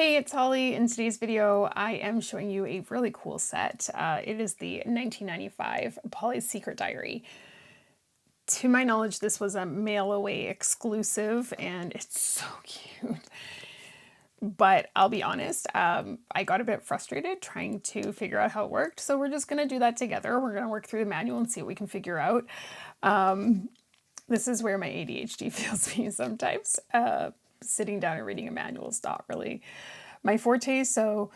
Hey, it's Holly. In today's video, I am showing you a really cool set. It is the 1995 Polly's Secret Diary. To my knowledge, this was a mail-away exclusive, and it's so cute. But I'll be honest, I got a bit frustrated trying to figure out how it worked, so we're just going to do that together. We're going to work through the manual and see what we can figure out. This is where my ADHD fails me sometimes. Sitting down and reading a manual is not really my forte, so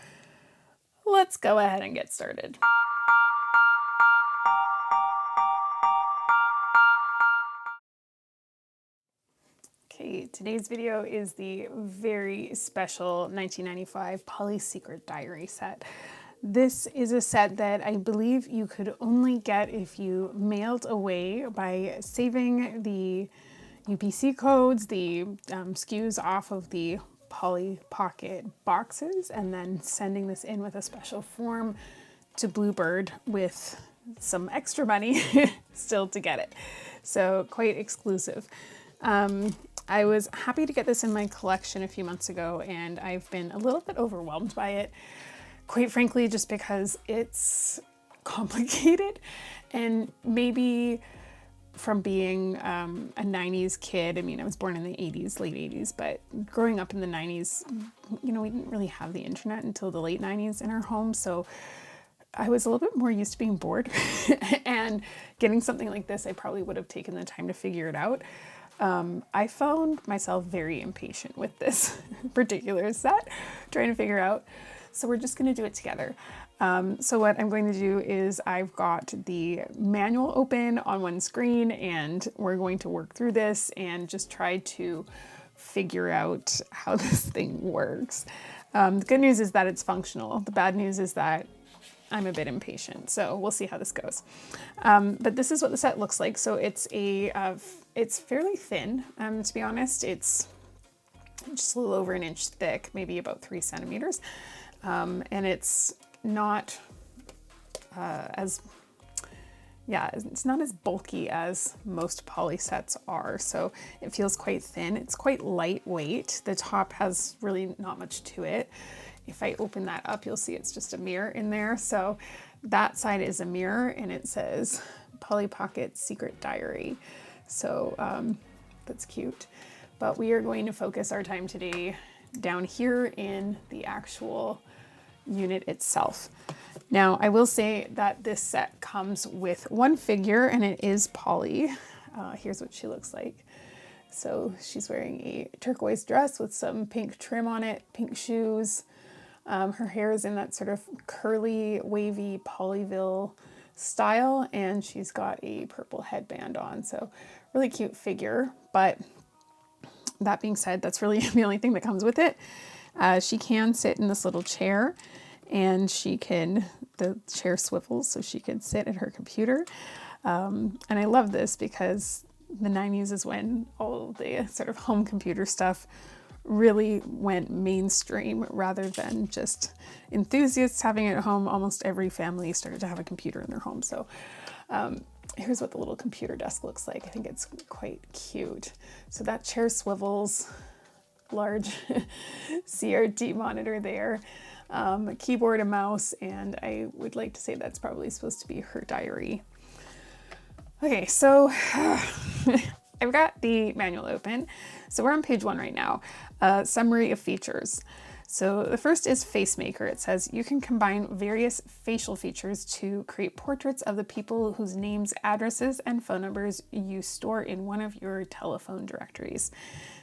let's go ahead and get started. Okay, today's video is the very special 1995 Polly's Secret Diary set. This is a set that I believe you could only get if you mailed away by saving the UPC codes, the SKUs off of the Polly Pocket boxes, and then sending this in with a special form to Bluebird with some extra money still to get it. So quite exclusive. I was happy to get this in my collection a few months ago, and I've been a little bit overwhelmed by it, quite frankly, just because it's complicated. And maybe from being a 90s kid, I mean, I was born in the 80s, late 80s, but growing up in the 90s, you know, we didn't really have the internet until the late 90s in our home. So I was a little bit more used to being bored and getting something like this, I probably would have taken the time to figure it out. I found myself very impatient with this particular set, trying to figure out. So we're just going to do it together. So what I'm going to do is I've got the manual open on one screen, and we're going to work through this and just try to figure out how this thing works. The good news is that it's functional. The bad news is that I'm a bit impatient, so we'll see how this goes. But this is what the set looks like. So it's it's fairly thin, to be honest. It's just a little over an inch thick, maybe about 3 centimeters. And it's not it's not as bulky as most Polly sets are. So it feels quite thin. It's quite lightweight. The top has really not much to it. If I open that up, you'll see it's just a mirror in there. So that side is a mirror, and it says Polly Pocket Secret Diary. So that's cute. But we are going to focus our time today down here in the actual unit itself. Now, I will say that this set comes with one figure, and it is Polly. Here's what she looks like. So she's wearing a turquoise dress with some pink trim on it, pink shoes. Her hair is in that sort of curly, wavy Pollyville style, and she's got a purple headband on. So really cute figure. But that being said, that's really the only thing that comes with it. She can sit in this little chair, and the chair swivels so she can sit at her computer. And I love this because the 90s is when all the sort of home computer stuff really went mainstream rather than just enthusiasts having it at home. Almost every family started to have a computer in their home. So here's what the little computer desk looks like. I think it's quite cute. So that chair swivels, large CRT monitor there, a keyboard, a mouse, and I would like to say that's probably supposed to be her diary. Okay, so I've got the manual open. So we're on page 1 right now. Summary of features. So the first is FaceMaker. It says you can combine various facial features to create portraits of the people whose names, addresses, and phone numbers you store in one of your telephone directories.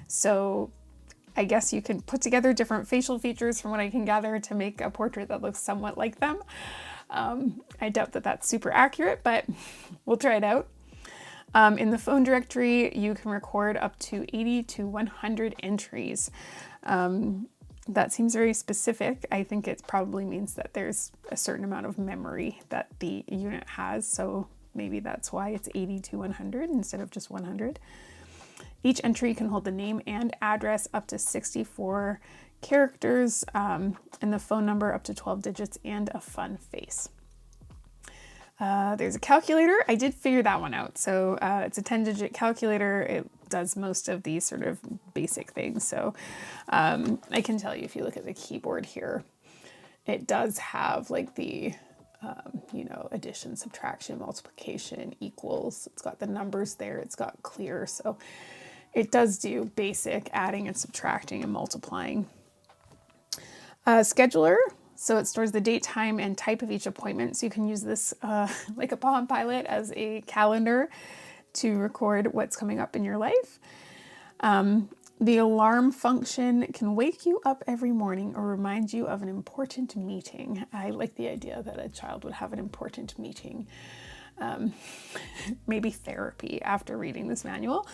So I guess you can put together different facial features from what I can gather to make a portrait that looks somewhat like them. I doubt that that's super accurate, but we'll try it out. In the phone directory, you can record up to 80 to 100 entries. That seems very specific. I think it probably means that there's a certain amount of memory that the unit has. So maybe that's why it's 80 to 100 instead of just 100. Each entry can hold the name and address up to 64 characters, and the phone number up to 12 digits and a fun face. There's a calculator. I did figure that one out. So it's a 10-digit calculator. It does most of these sort of basic things. So I can tell you if you look at the keyboard here, it does have like the, you know, addition, subtraction, multiplication, equals. It's got the numbers there. It's got clear. So it does do basic adding and subtracting and multiplying. Scheduler. So it stores the date, time, and type of each appointment. So you can use this like a Palm Pilot as a calendar to record what's coming up in your life. The alarm function can wake you up every morning or remind you of an important meeting. I like the idea that a child would have an important meeting. Maybe therapy after reading this manual.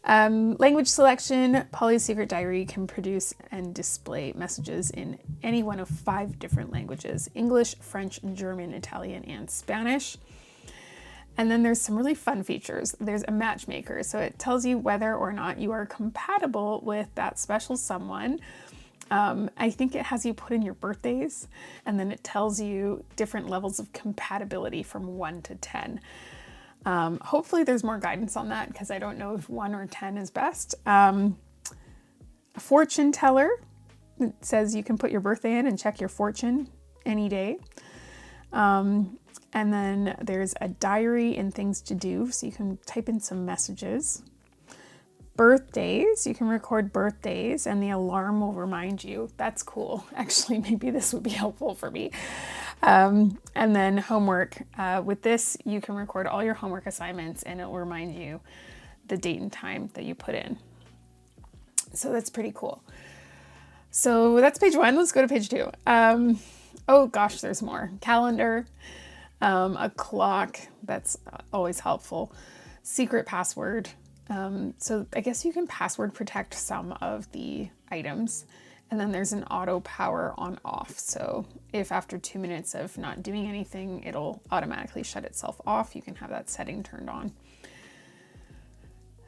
Language selection. Polly's Secret Diary can produce and display messages in any one of 5 different languages: English, French, German, Italian, and Spanish. And then there's some really fun features. There's a matchmaker. So it tells you whether or not you are compatible with that special someone. I think it has you put in your birthdays, and then it tells you different levels of compatibility from 1 to 10. Hopefully there's more guidance on that, because I don't know if 1 or 10 is best. A fortune teller. It says you can put your birthday in and check your fortune any day. And then there's a diary and things to do, so you can type in some messages. Birthdays, you can record birthdays and the alarm will remind you. That's cool. Actually, maybe this would be helpful for me. And then homework. With this, you can record all your homework assignments and it will remind you the date and time that you put in. So that's pretty cool. So that's page 1. Let's go to page 2. Oh gosh, there's more. Calendar, a clock. That's always helpful. Secret password. So I guess you can password protect some of the items. And then there's an auto power on off. So if after 2 minutes of not doing anything, it'll automatically shut itself off, you can have that setting turned on.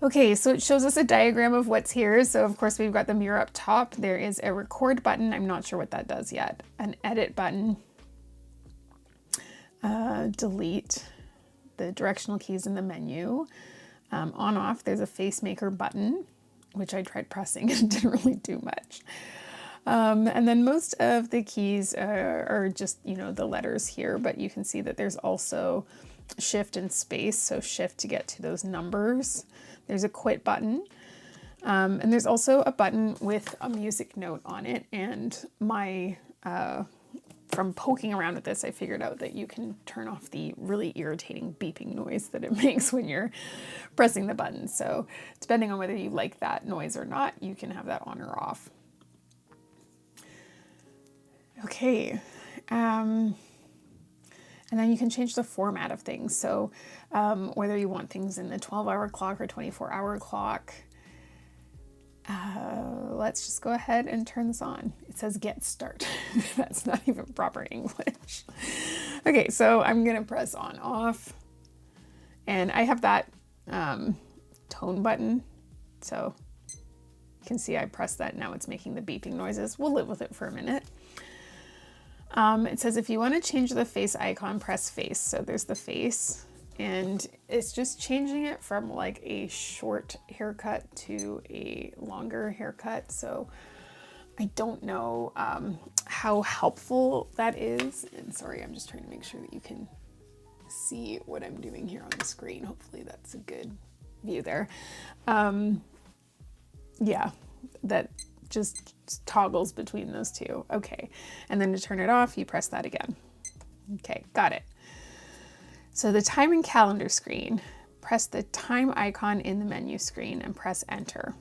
Okay, so it shows us a diagram of what's here. So of course we've got the mirror up top. There is a record button. I'm not sure what that does yet. An edit button. Delete. The directional keys in the menu. On off, there's a face maker button, which I tried pressing and didn't really do much. And then most of the keys are just, you know, the letters here, but you can see that there's also shift and space. So shift to get to those numbers. There's a quit button. And there's also a button with a music note on it. And from poking around with this, I figured out that you can turn off the really irritating beeping noise that it makes when you're pressing the button. So depending on whether you like that noise or not, you can have that on or off. Okay. And then you can change the format of things. So whether you want things in the 12-hour clock or 24-hour clock. Let's just go ahead and turn this on. It says get start. That's not even proper English. Okay, so I'm gonna press on off. And I have that tone button. So you can see I pressed that, now it's making the beeping noises. We'll live with it for a minute. It says if you want to change the face icon, press face. So there's the face, and it's just changing it from like a short haircut to a longer haircut. So I don't know how helpful that is. And sorry, I'm just trying to make sure that you can see what I'm doing here on the screen. Hopefully that's a good view there. Yeah, that just toggles between those two. Okay, and then to turn it off, you press that again. Okay, got it. So the time and calendar screen, press the time icon in the menu screen and press enter.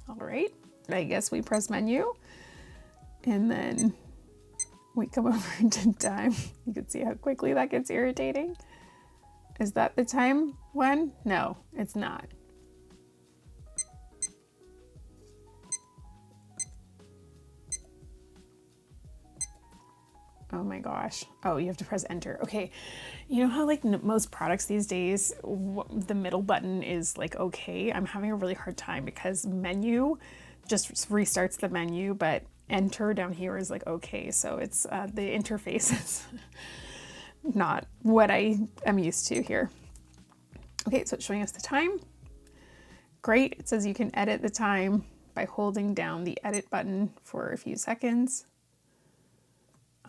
All right, I guess we press menu and then we come over to time. You can see how quickly that gets irritating. Is that the time one? No, it's not. Oh my gosh. Oh, you have to press enter. Okay. You know how like most products these days, the middle button is like, okay, I'm having a really hard time because menu just restarts the menu, but enter down here is like, okay. So it's the interface is not what I am used to here. Okay, so it's showing us the time. Great. It says you can edit the time by holding down the edit button for a few seconds.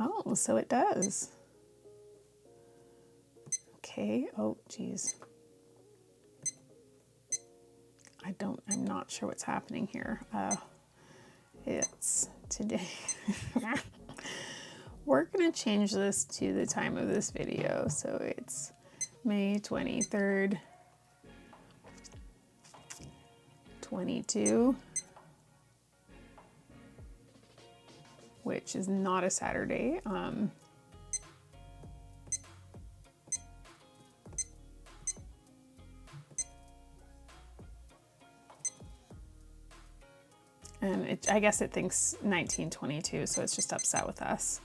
Oh, so it does. Okay. Oh, geez. I'm not sure what's happening here. It's today. We're going to change this to the time of this video. So it's May 23rd, 22, which is not a Saturday. And I guess it thinks 1922, so it's just upset with us.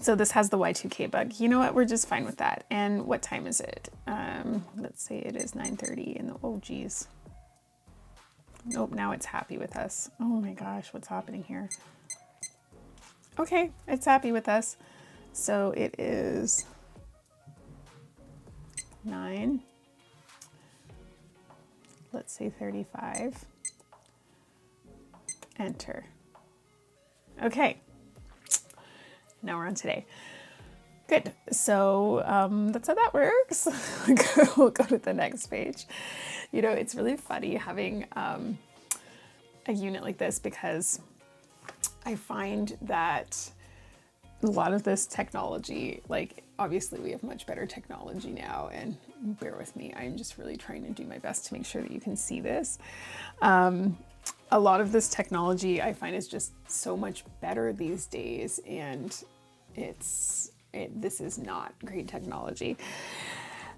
So this has the Y2K bug. You know what? We're just fine with that. And what time is it? Let's say it is 9:30 in the, oh geez. Nope, now it's happy with us. Oh my gosh, what's happening here? Okay, it's happy with us. So it is 9. Let's say 35. Enter. Okay. Now we're on today. Good. So that's how that works. We'll go to the next page. You know, it's really funny having a unit like this because I find that a lot of this technology, like obviously we have much better technology now, and bear with me, I'm just really trying to do my best to make sure that you can see this. A lot of this technology I find is just so much better these days, and this is not great technology.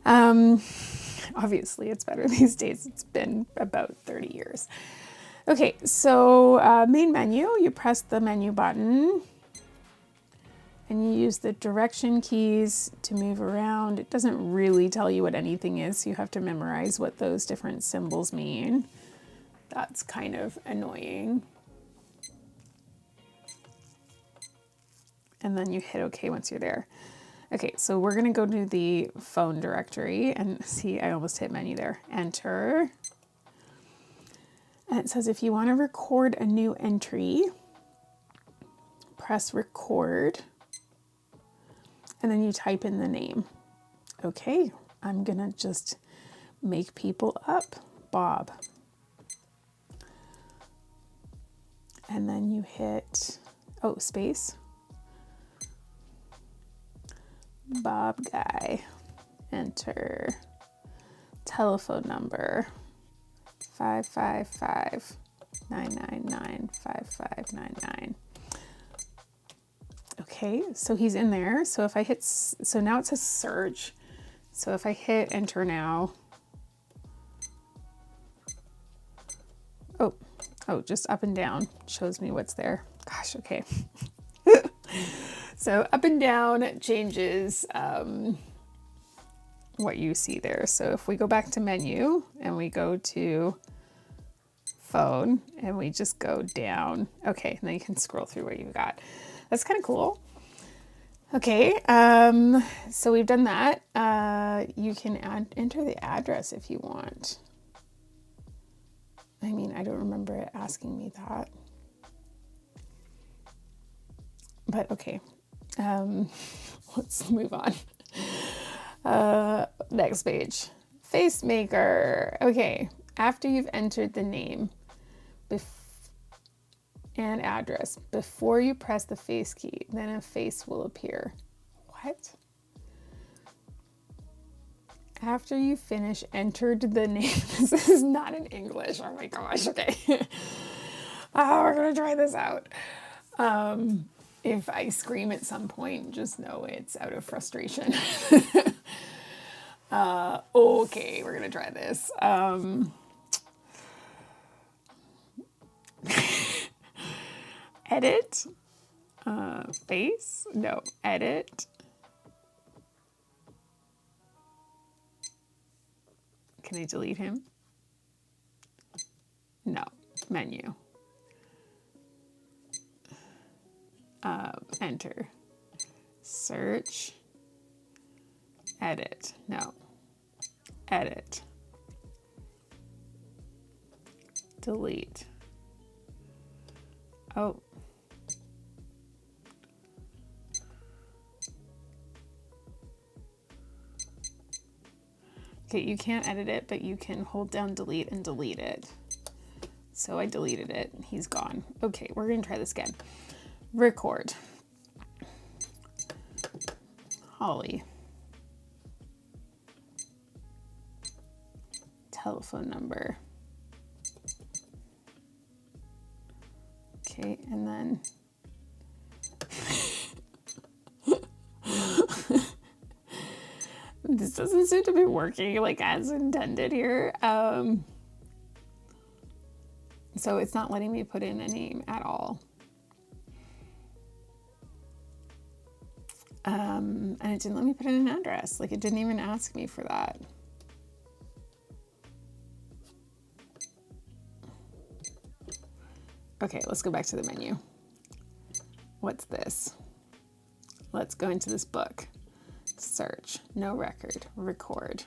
Obviously it's better these days. It's been about 30 years. Okay, so main menu, you press the menu button and you use the direction keys to move around. It doesn't really tell you what anything is, so you have to memorize what those different symbols mean. That's kind of annoying. And then you hit OK once you're there. Okay, so we're gonna go to the phone directory and see, I almost hit menu there. Enter. And it says if you want to record a new entry, press record. And then you type in the name. Okay, I'm gonna just make people up. Bob. And then you hit, oh, space. Bob Guy. Enter. Telephone number 555-999-5599. Okay, so he's in there. So if I hit, so now it says search. So if I hit enter now, oh, just up and down shows me what's there. Gosh, okay. So up and down changes what you see there. So if we go back to menu and we go to phone and we just go down, okay, and then you can scroll through what you've got. That's kind of cool. Okay, so we've done that. You can enter the address if you want. I mean, I don't remember it asking me that. But okay, let's move on. Next page. Facemaker. Okay, after you've entered the name and address, before you press the face key, then a face will appear. What? After you finish entered the name. This is not in English. Oh my gosh. Okay. We're gonna try this out. If I scream at some point, just know it's out of frustration. Okay, we're gonna try this. Edit. Face. No, edit. Can I delete him? No. Menu. Enter. search, edit, no, edit, delete. Oh. Okay, you can't edit it, but you can hold down delete and delete it. So I deleted it, he's gone. Okay, we're gonna try this again. Record. Holly. Telephone number. Okay, and then this doesn't seem to be working like as intended here. So it's not letting me put in a name at all. And it didn't let me put in an address. Like, it didn't even ask me for that. Okay, let's go back to the menu. What's this? Let's go into this book. Search, no record, record.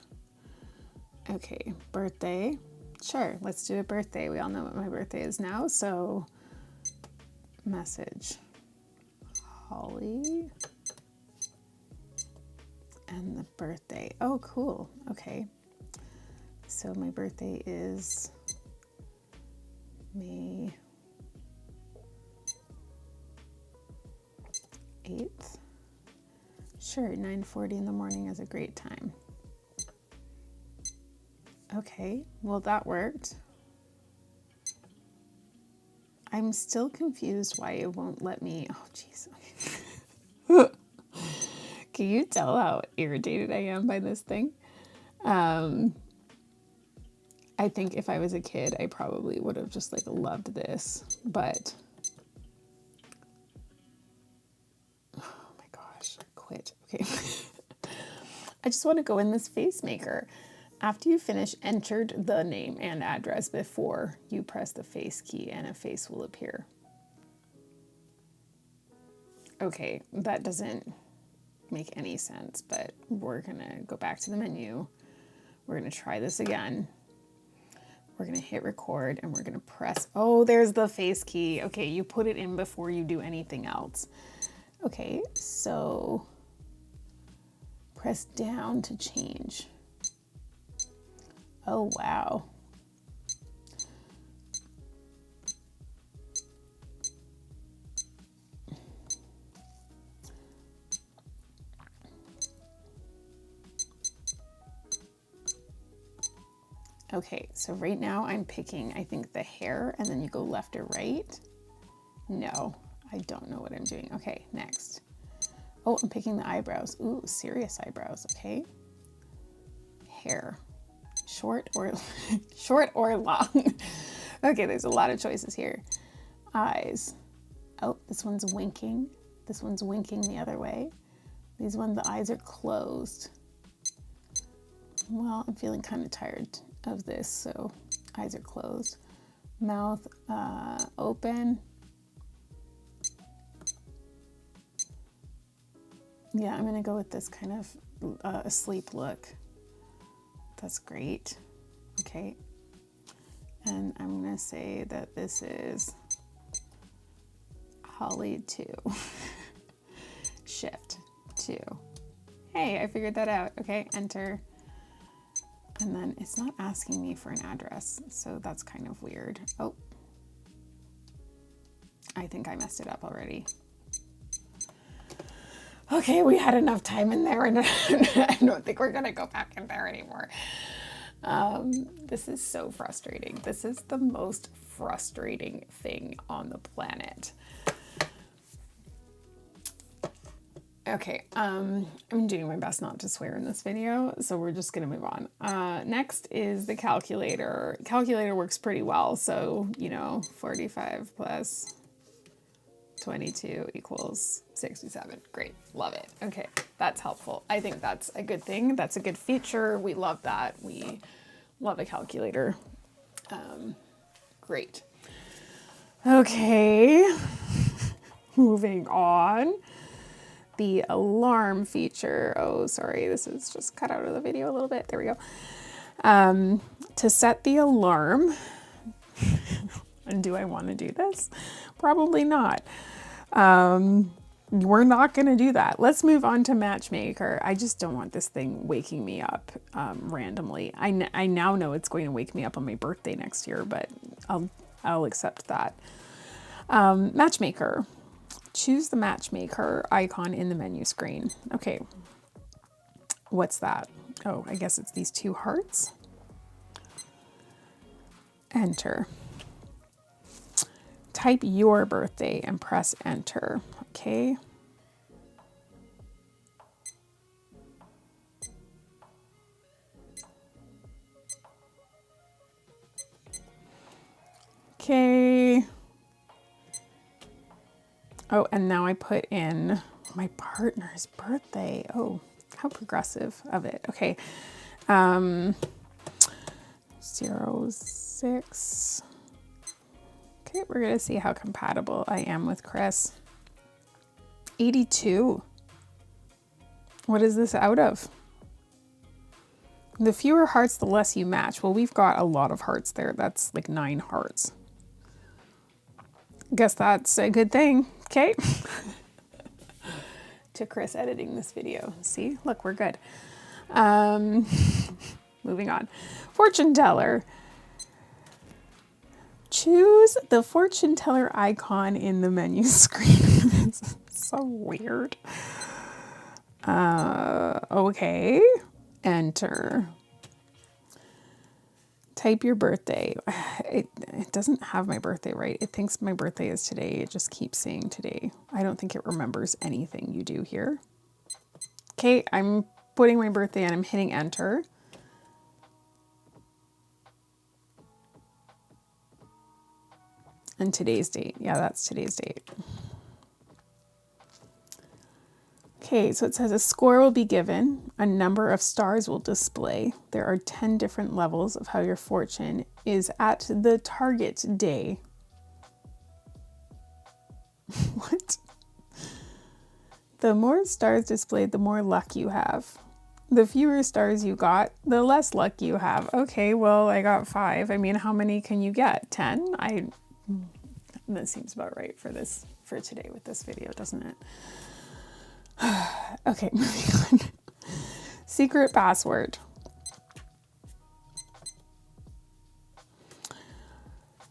Okay, birthday. Sure, let's do a birthday. We all know what my birthday is now, so message. Holly. And the birthday. Oh, cool. Okay. So my birthday is May 8th. Sure, 9:40 in the morning is a great time. Okay, well that worked. I'm still confused why it won't let me. Oh, jeez. Can you tell how irritated I am by this thing? I think if I was a kid, I probably would have just like loved this, but oh my gosh, quit. Okay. I just want to go in this face maker. After you finish, enter the name and address before you press the face key and a face will appear. Okay, that doesn't make any sense, but we're gonna go back to the menu. We're gonna try this again. We're gonna hit record and we're gonna press, oh, there's the face key. Okay, you put it in before you do anything else. Okay, so press down to change. Oh, wow. Okay, so right now I'm picking, I think, the hair, and then you go left or right. No, I don't know what I'm doing. Okay, next. Oh, I'm picking the eyebrows. Ooh, serious eyebrows, okay. Hair, short or short or long. Okay, there's a lot of choices here. Eyes. Oh, this one's winking. This one's winking the other way. These ones, the eyes are closed. Well, I'm feeling kind of tired of this, so eyes are closed. Mouth open. Yeah, I'm gonna go with this kind of asleep look. That's great. Okay. And I'm gonna say that this is Holly 2. Shift 2. Hey, I figured that out. Okay, enter. And then it's not asking me for an address, so that's kind of weird. Oh, I think I messed it up already. Okay, we had enough time in there, and I don't think we're gonna go back in there anymore. This is so frustrating. This is the most frustrating thing on the planet. Okay, I'm doing my best not to swear in this video, so we're just gonna move on. Next is the calculator. Calculator works pretty well, so, you know, 45 plus 22 equals 67. Great, love it. Okay, that's helpful. I think that's a good thing. That's a good feature. We love that. We love a calculator. Great. Okay, moving on. the alarm feature. Oh, sorry, this is just cut out of the video a little bit. There we go. To set the alarm, and do I want to do this? Probably not. We're not going to do that. Let's move on to Matchmaker. I just don't want this thing waking me up randomly. I now know it's going to wake me up on my birthday next year, but I'll accept that. Matchmaker. Choose the Matchmaker icon in the menu screen. Okay. What's that? Oh, I guess it's these two hearts. Enter. Type your birthday and press enter. Okay. Okay. Oh, and now I put in my partner's birthday. Oh, how progressive of it. Okay. 06. Okay, we're going to see how compatible I am with Chris. 82. What is this out of? The fewer hearts, the less you match. Well, we've got a lot of hearts there. That's like 9 hearts. Guess that's a good thing. Okay. To Chris editing this video. See, look, we're good. Moving on. Fortune teller. Choose the fortune teller icon in the menu screen. It's so weird. Okay. Enter. Type your birthday. It doesn't have my birthday right. It thinks my birthday is today. It just keeps saying today. I don't think it remembers anything you do here. Okay, I'm putting my birthday and I'm hitting enter. And today's date. Yeah, that's today's date. Okay, so it says a score will be given. A number of stars will display. There are 10 different levels of how your fortune is at the target day. What? The more stars displayed, the more luck you have. The fewer stars you got, the less luck you have. Okay, well, I got 5. I mean, how many can you get? 10? That seems about right for today with this video, doesn't it? Okay, moving on. Secret password.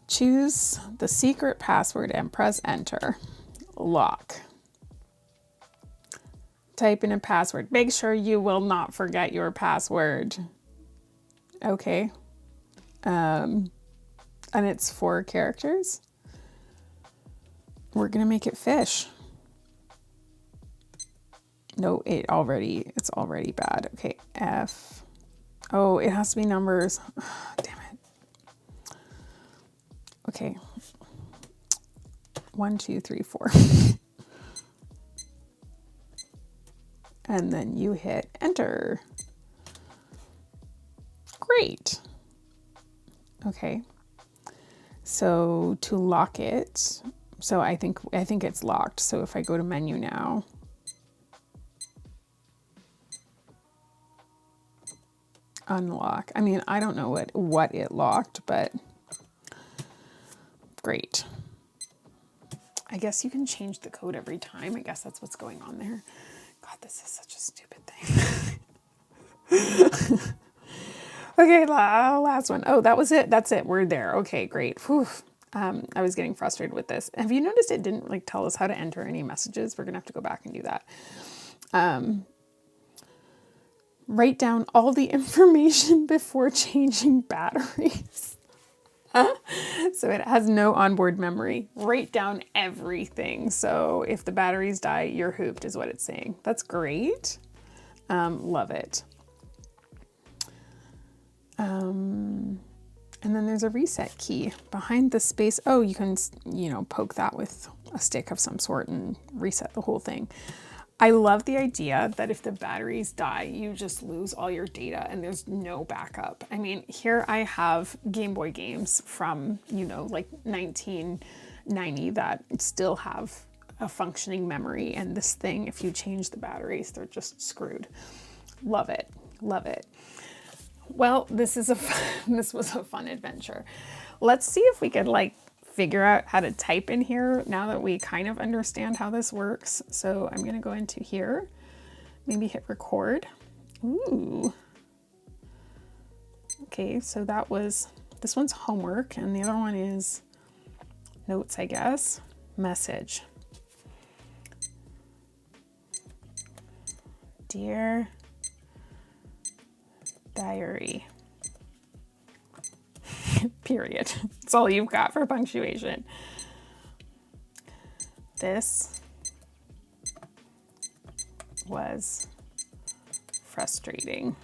Choose the secret password and press enter. Lock. Type in a password. Make sure you will not forget your password. Okay. And it's 4 characters. We're gonna make it fish. No, it's already bad. Okay, F. Oh, it has to be numbers. Damn it. Okay. 1, 2, 3, 4. And then you hit enter. Great. Okay. So to lock it, so I think it's locked. So if I go to menu now, unlock. I mean, I don't know what it locked, but great. I guess you can change the code every time. I guess that's what's going on there. God, this is such a stupid thing. Okay, last one. Oh, that was it. That's it. We're there. Okay, great. Whew. I was getting frustrated with this. Have you noticed it didn't tell us how to enter any messages? We're gonna have to go back and do that. Write down all the information before changing batteries. So it has no onboard memory. Write down everything. So if the batteries die, you're hooped is what it's saying. That's great. Love it. And then there's a reset key behind the space. Oh, you can, poke that with a stick of some sort and reset the whole thing. I love the idea that if the batteries die, you just lose all your data and there's no backup. I mean, here I have Game Boy games from, 1990 that still have a functioning memory. And this thing, if you change the batteries, they're just screwed. Love it. Love it. Well, this was a fun adventure. Let's see if we could like figure out how to type in here now that we kind of understand how this works. So I'm going to go into here, maybe hit record. Ooh. Okay, so this one's homework and the other one is notes, I guess. Message. Dear Diary. Period. That's all you've got for punctuation. This was frustrating.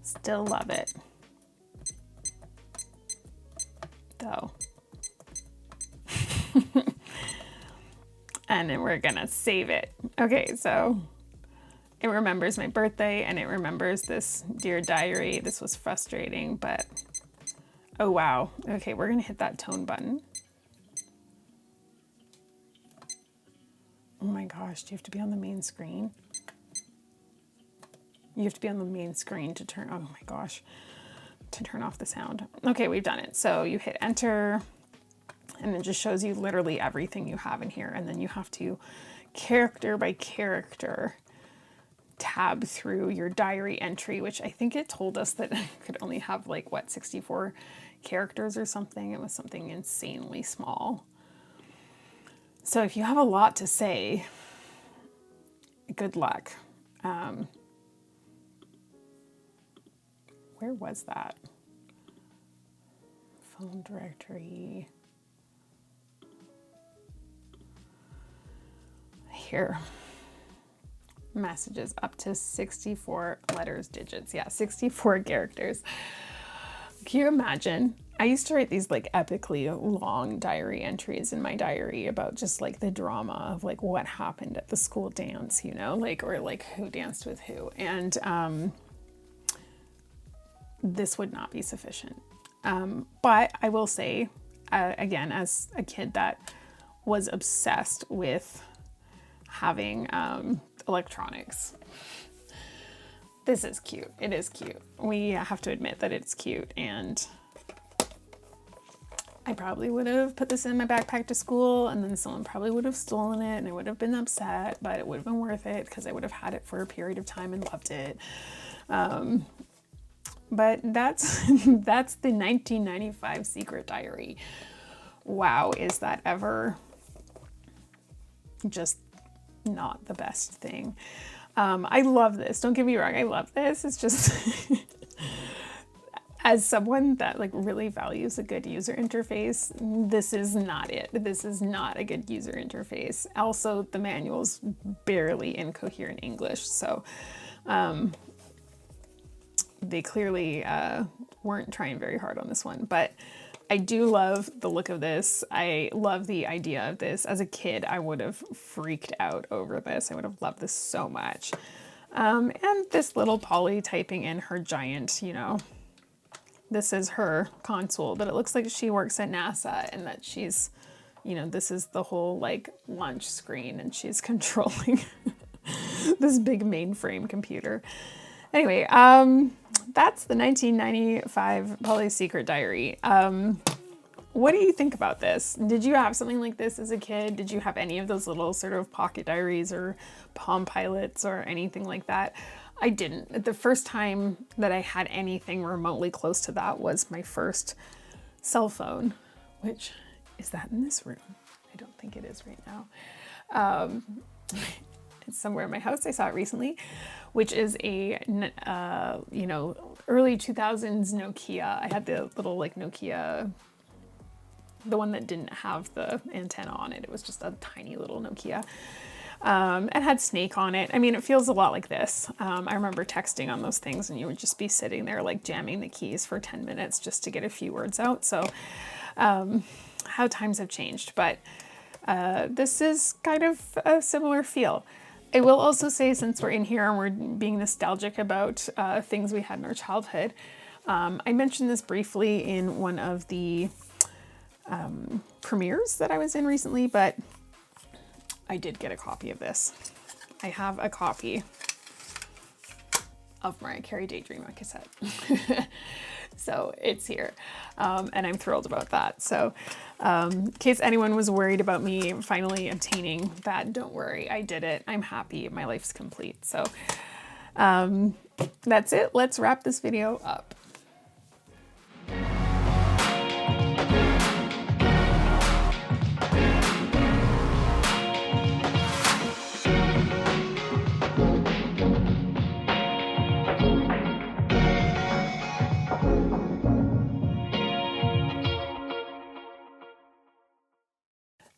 Still love it, though. And then we're gonna save it. Okay, so it remembers my birthday and it remembers this dear diary. This was frustrating, but oh wow. Okay, we're gonna hit that tone button. Oh my gosh, do you have to be on the main screen? You have to be on the main screen to turn, oh my gosh, to turn off the sound. Okay, we've done it. So you hit enter and it just shows you literally everything you have in here. And then you have to character by character tab through your diary entry, which I think it told us that it could only have like, what, 64 characters or something. It was something insanely small. So if you have a lot to say, good luck. Where was that? Phone directory. Here. Messages up to 64 letters, digits. Yeah, 64 characters. Can you imagine? I used to write these like epically long diary entries in my diary about just like the drama of like what happened at the school dance, you know, like, or like who danced with who. And this would not be sufficient. But I will say, again, as a kid that was obsessed with having electronics, this is cute. It is cute. We have to admit that it's cute, and I probably would have put this in my backpack to school, and then someone probably would have stolen it and I would have been upset, but it would have been worth it because I would have had it for a period of time and loved it. But that's that's the 1995 secret diary. Wow, is that ever just not the best thing? I love this. Don't get me wrong. I love this. It's just as someone that like really values a good user interface, this is not it. This is not a good user interface. Also, the manual's barely incoherent English, so they clearly weren't trying very hard on this one, but I do love the look of this. I love the idea of this. As a kid, I would have freaked out over this. I would have loved this so much. And this little Polly typing in her giant, you know, this is her console, but it looks like she works at NASA and that she's, you know, this is the whole like lunch screen and she's controlling this big mainframe computer. Anyway, that's the 1995 Polly's Secret Diary. What do you think about this? Did you have something like this as a kid? Did you have any of those little sort of pocket diaries or Palm Pilots or anything like that? I didn't. The first time that I had anything remotely close to that was my first cell phone, which is that in this room? I don't think it is right now. It's somewhere in my house. I saw it recently, which is a, you know, early 2000s Nokia. I had the little like Nokia, the one that didn't have the antenna on it. It was just a tiny little Nokia. It had Snake on it. I mean, it feels a lot like this. I remember texting on those things and you would just be sitting there like jamming the keys for 10 minutes just to get a few words out. So how times have changed, but this is kind of a similar feel. I will also say, since we're in here and we're being nostalgic about things we had in our childhood, I mentioned this briefly in one of the premieres that I was in recently, but I did get a copy of this. I have a copy of Mariah Carey Daydream cassette. So it's here, and I'm thrilled about that. So in case anyone was worried about me finally obtaining that, don't worry, I did it. I'm happy, my life's complete. So that's it. Let's wrap this video up.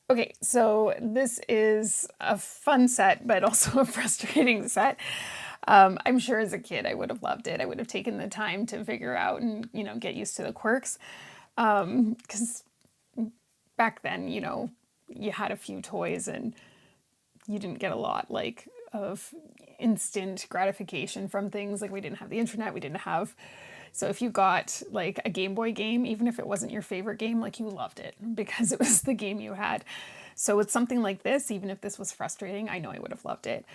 Okay, so this is a fun set, but also a frustrating set. I'm sure as a kid I would have loved it. I would have taken the time to figure out and, you know, get used to the quirks. Because back then, you know, you had a few toys and you didn't get a lot like of instant gratification from things. Like we didn't have the internet, we didn't have. So if you got like a Game Boy game, even if it wasn't your favorite game, like you loved it because it was the game you had. So with something like this, even if this was frustrating, I know I would have loved it.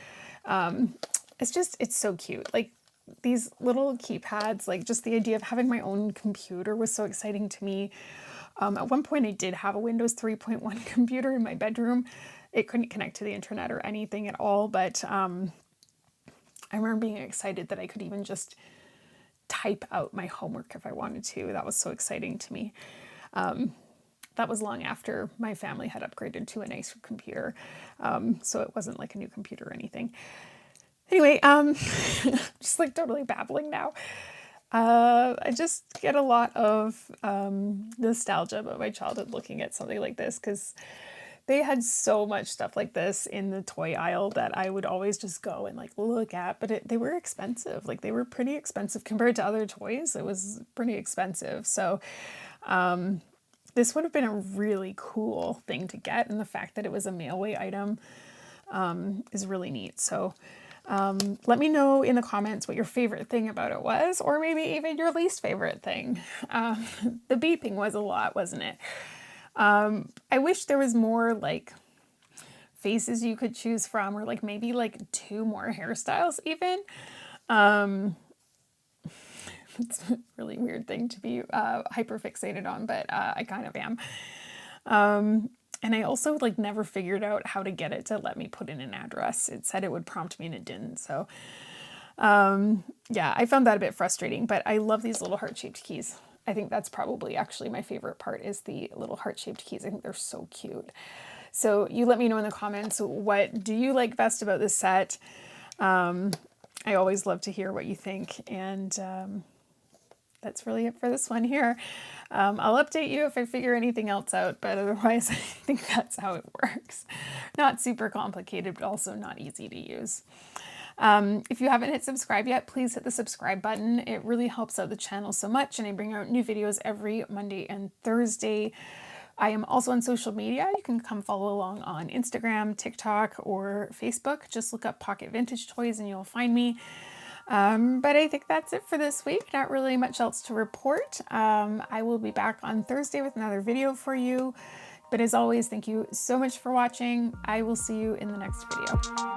It's so cute. Like these little keypads, like just the idea of having my own computer was so exciting to me. At one point I did have a Windows 3.1 computer in my bedroom. It couldn't connect to the internet or anything at all, but I remember being excited that I could even just type out my homework if I wanted to. That was so exciting to me. That was long after my family had upgraded to a nicer computer. So it wasn't like a new computer or anything. Anyway, just like totally babbling now. I just get a lot of nostalgia about my childhood looking at something like this, because they had so much stuff like this in the toy aisle that I would always just go and like look at, but they were expensive. Like they were pretty expensive compared to other toys. It was pretty expensive. So this would have been a really cool thing to get. And the fact that it was a mailway item is really neat. So let me know in the comments what your favorite thing about it was, or maybe even your least favorite thing. The beeping was a lot, wasn't it? I wish there was more like faces you could choose from, or like maybe like 2 more hairstyles even. It's a really weird thing to be hyper fixated on, but I kind of am. And I also like never figured out how to get it to let me put in an address. It said it would prompt me and it didn't. So yeah, I found that a bit frustrating, but I love these little heart-shaped keys. I think that's probably actually my favorite part, is the little heart-shaped keys. I think they're so cute. So you let me know in the comments, what do you like best about this set? I always love to hear what you think. And that's really it for this one here. I'll update you if I figure anything else out, but otherwise I think that's how it works. Not super complicated, but also not easy to use. If you haven't hit subscribe yet, please hit the subscribe button. It really helps out the channel so much, and I bring out new videos every Monday and Thursday. I am also on social media. You can come follow along on Instagram, TikTok, or Facebook. Just look up Pocket Vintage Toys and you'll find me. But I think that's it for this week. Not really much else to report. I will be back on Thursday with another video for you. But as always, thank you so much for watching. I will see you in the next video.